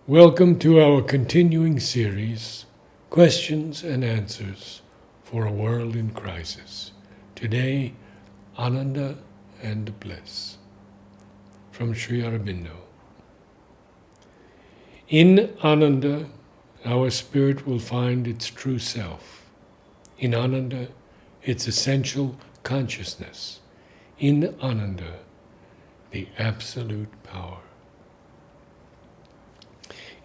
Welcome to our continuing series, Questions and Answers for a World in Crisis. Today, Ananda and Bliss, from Sri Aurobindo. In Ananda, our spirit will find its true self. In Ananda, its essential consciousness. In Ananda, the absolute power.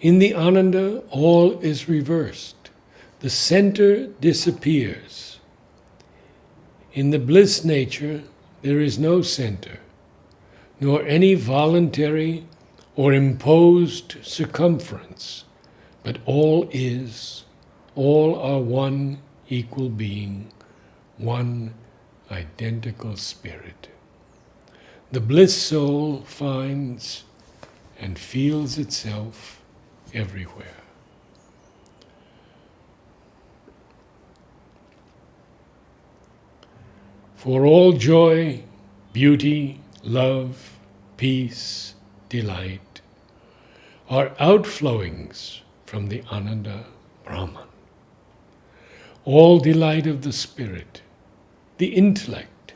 In the Ananda, all is reversed. The center disappears. In the bliss nature, there is no center, nor any voluntary or imposed circumference, but all is, all are one equal being, one identical spirit. The bliss soul finds and feels itself everywhere. For all joy, beauty, love, peace, delight are outflowings from the Ananda Brahman. All delight of the spirit, the intellect,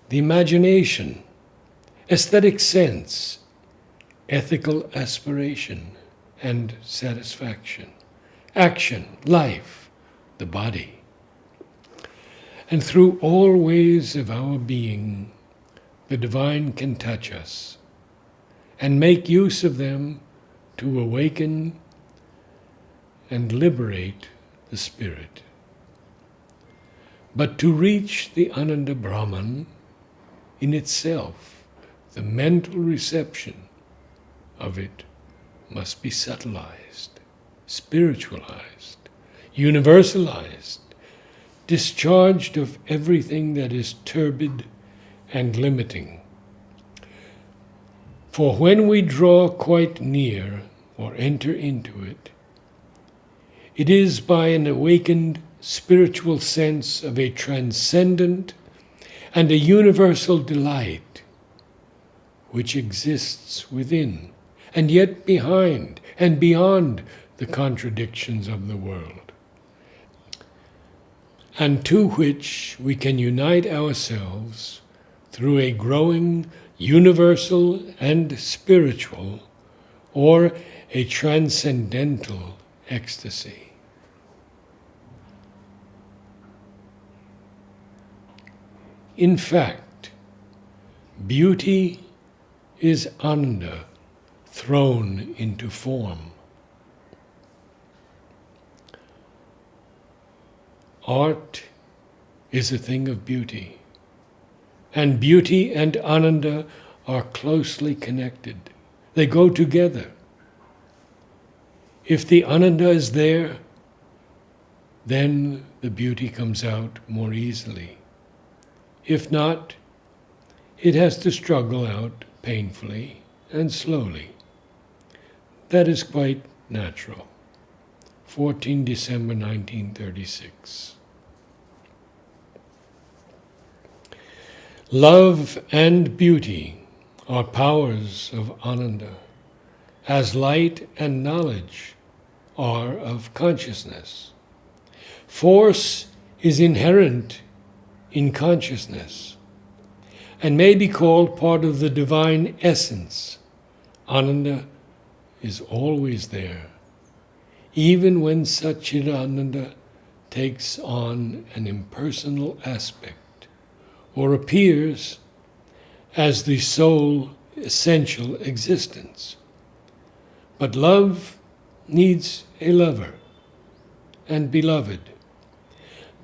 the imagination, aesthetic sense, ethical aspiration and satisfaction, action, life, the body. And through all ways of our being, the divine can touch us and make use of them to awaken and liberate the spirit. But to reach the Ananda Brahman in itself, the mental reception of it must be subtilized, spiritualized, universalized, discharged of everything that is turbid and limiting. For when we draw quite near or enter into it, it is by an awakened spiritual sense of a transcendent and a universal delight which exists within and yet behind and beyond the contradictions of the world, and to which we can unite ourselves through a growing universal and spiritual or a transcendental ecstasy. In fact, beauty is Ananda thrown into form. Art is a thing of beauty, and beauty and Ananda are closely connected. They go together. If the Ananda is there, then the beauty comes out more easily. If not, it has to struggle out painfully and slowly. That is quite natural. 14 December 1936. Love and beauty are powers of Ananda, as light and knowledge are of consciousness. Force is inherent in consciousness and may be called part of the divine essence. Ananda is always there, even when Satchidananda takes on an impersonal aspect or appears as the sole essential existence. But love needs a lover and beloved.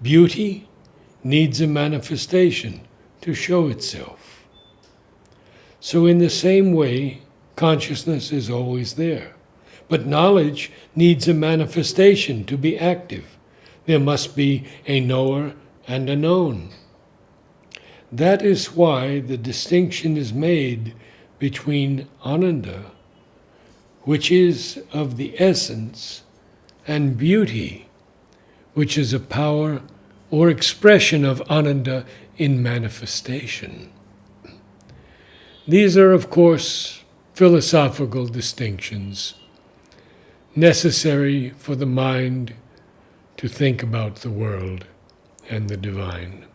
Beauty needs a manifestation to show itself. So in the same way, consciousness is always there. But knowledge needs a manifestation to be active. There must be a knower and a known. That is why the distinction is made between Ananda, which is of the essence, and beauty, which is a power or expression of Ananda in manifestation. These are, of course, philosophical distinctions necessary for the mind to think about the world and the divine.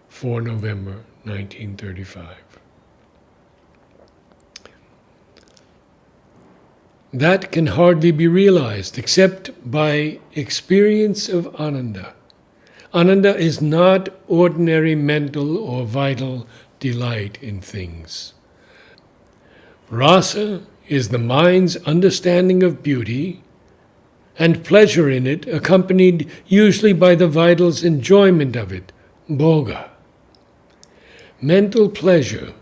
4 November 1935. That can hardly be realized except by experience of Ananda. Ananda is not ordinary mental or vital delight in things. Rasa is the mind's understanding of beauty and pleasure in it, accompanied usually by the vital's enjoyment of it, bhoga. Mental pleasure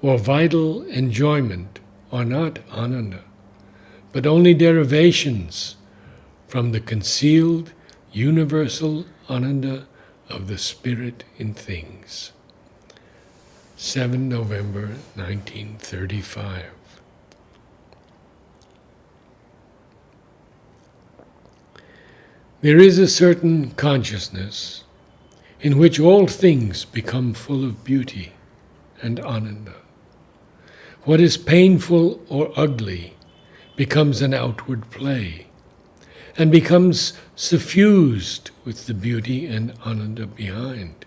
or vital enjoyment are not Ananda, but only derivations from the concealed universal Ananda of the spirit in things. 7 November 1935. There is a certain consciousness in which all things become full of beauty and Ananda. What is painful or ugly becomes an outward play and becomes suffused with the beauty and Ananda behind.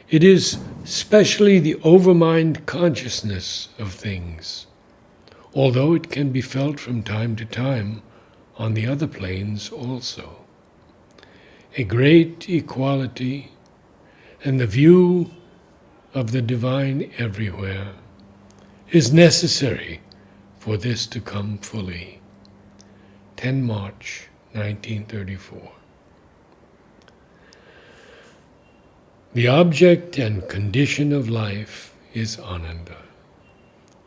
It is specially the overmind consciousness of things, although it can be felt from time to time on the other planes also. A great equality and the view of the divine everywhere is necessary for this to come fully. 10 March 1934. The object and condition of life is Ananda.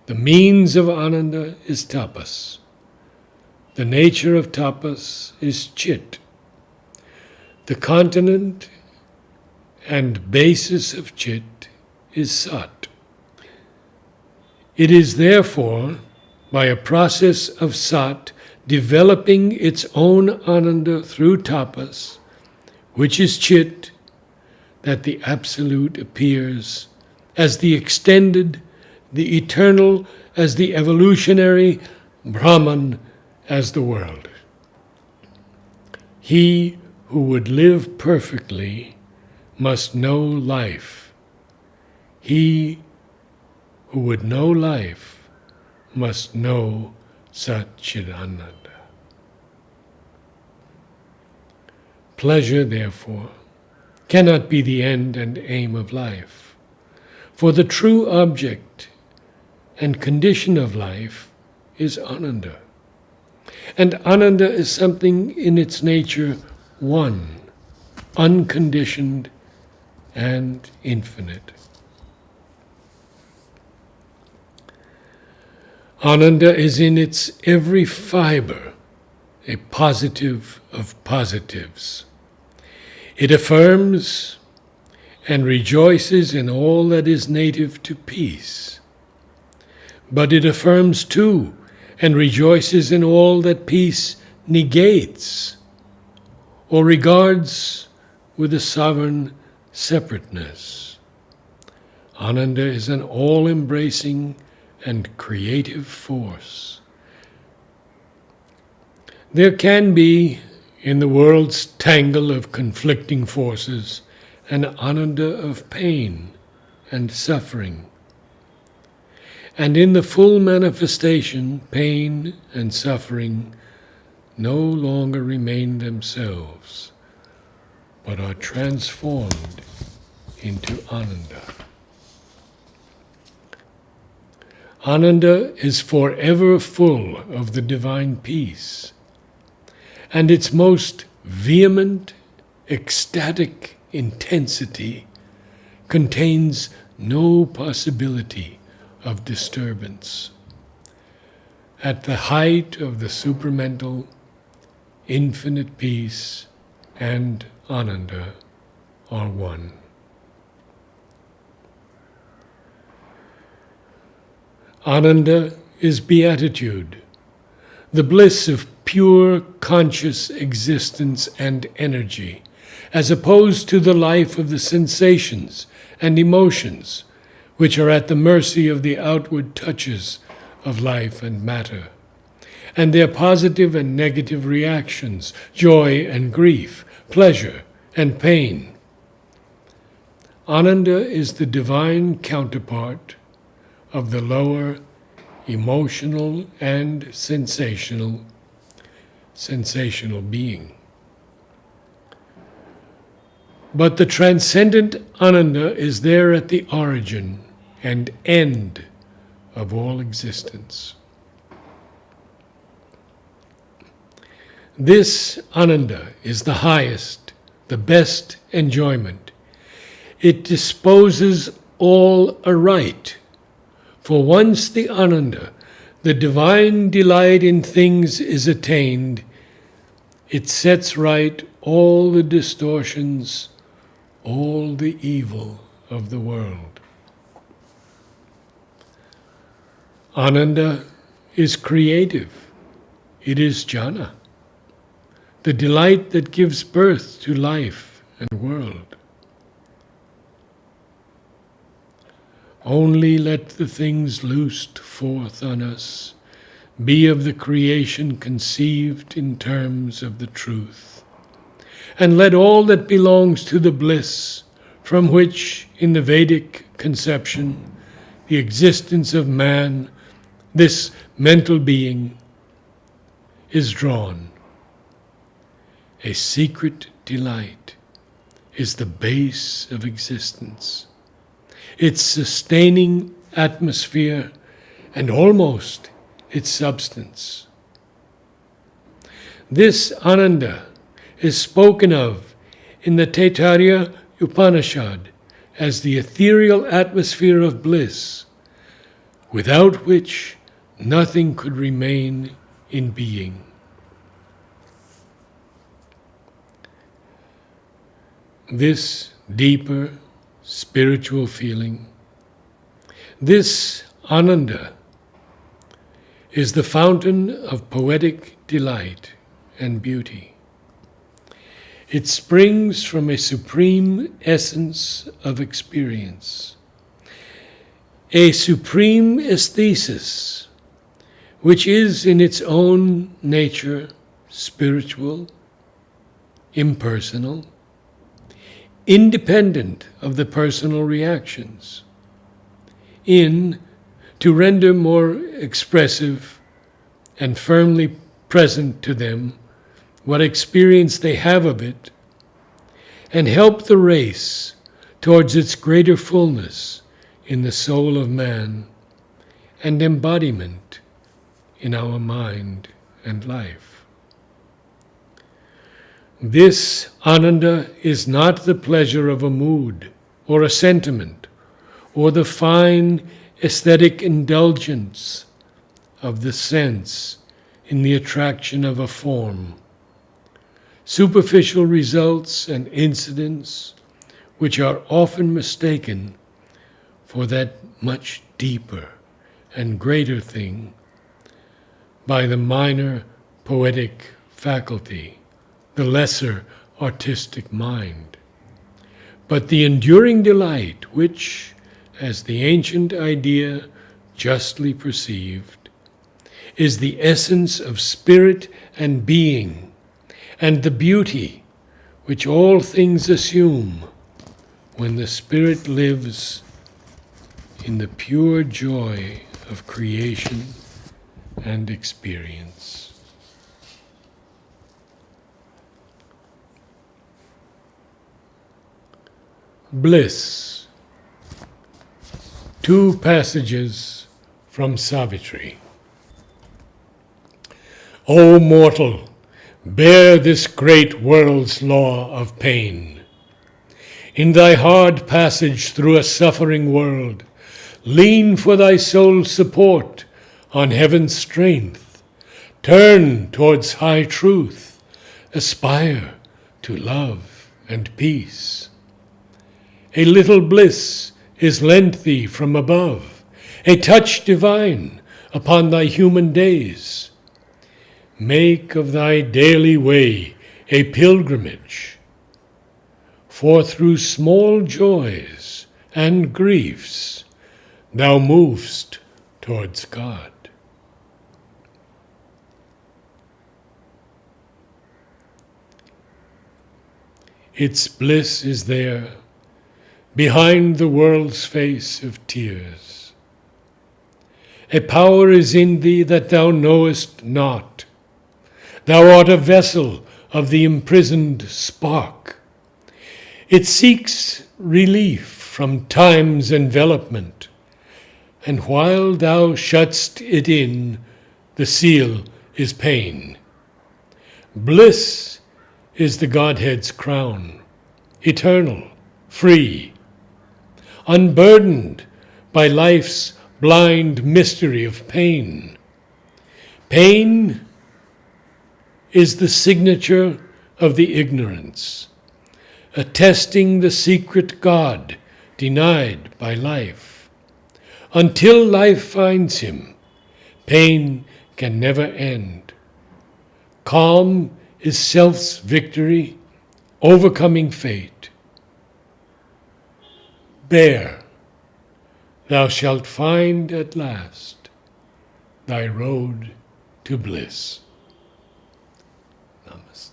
The means of Ananda is tapas. The nature of tapas is chit. The continent and basis of chit is sat. It is therefore, by a process of sat, developing its own Ananda through tapas, which is chit, that the Absolute appears as the extended, the eternal as the evolutionary, Brahman as the world. He who would live perfectly must know life. He who would know life must know Satchidananda. Pleasure, therefore, cannot be the end and aim of life, for the true object and condition of life is Ananda. And Ananda is something in its nature one, unconditioned and infinite. Ananda is in its every fiber a positive of positives. It affirms and rejoices in all that is native to peace. But it affirms too and rejoices in all that peace negates or regards with a sovereign separateness. Ananda is an all-embracing and creative force. There can be, in the world's tangle of conflicting forces, an Ananda of pain and suffering. And in the full manifestation, pain and suffering no longer remain themselves, but are transformed into Ananda. Ananda is forever full of the divine peace, and its most vehement, ecstatic intensity contains no possibility of disturbance. At the height of the supramental, infinite peace and Ananda are one. Ananda is beatitude, the bliss of pure conscious existence and energy, as opposed to the life of the sensations and emotions, which are at the mercy of the outward touches of life and matter, and their positive and negative reactions, joy and grief, pleasure and pain. Ananda is the divine counterpart of the lower emotional and sensational being. But the transcendent Ananda is there at the origin and end of all existence. This Ananda is the highest, the best enjoyment. It disposes all aright. For once the Ananda, the divine delight in things, is attained, it sets right all the distortions, all the evil of the world. Ananda is creative. It is jhana, the delight that gives birth to life and world. Only let the things loosed forth on us be of the creation conceived in terms of the truth. And let all that belongs to the bliss, from which, in the Vedic conception, the existence of man, this mental being, is drawn. A secret delight is the base of existence, its sustaining atmosphere, and almost its substance. This Ananda is spoken of in the Taittiriya Upanishad as the ethereal atmosphere of bliss, without which nothing could remain in being. This deeper spiritual feeling, this Ananda, is the fountain of poetic delight and beauty. It springs from a supreme essence of experience, a supreme aesthesis, which is in its own nature spiritual, impersonal, independent of the personal reactions, to render more expressive and firmly present to them what experience they have of it, and help the race towards its greater fullness in the soul of man and embodiment in our mind and life. This Ananda is not the pleasure of a mood or a sentiment or the fine aesthetic indulgence of the sense in the attraction of a form, superficial results and incidents which are often mistaken for that much deeper and greater thing by the minor poetic faculty, the lesser artistic mind. But the enduring delight which, as the ancient idea justly perceived, is the essence of spirit and being, and the beauty which all things assume when the spirit lives in the pure joy of creation and experience. Bliss. Two passages from Savitri. O mortal, bear this great world's law of pain. In thy hard passage through a suffering world, lean for thy soul's support on heaven's strength. Turn towards high truth, aspire to love and peace. A little bliss is lent thee from above, a touch divine upon thy human days. Make of thy daily way a pilgrimage, for through small joys and griefs thou movest towards God. Its bliss is there, behind the world's face of tears. A power is in thee that thou knowest not. Thou art a vessel of the imprisoned spark. It seeks relief from time's envelopment, and while thou shut'st it in, the seal is pain. Bliss is the Godhead's crown, eternal, free, unburdened by life's blind mystery of pain. Pain is the signature of the ignorance, attesting the secret God denied by life. Until life finds him, pain can never end. Calm is self's victory, overcoming fate. Bear, thou shalt find at last thy road to bliss. Namaste.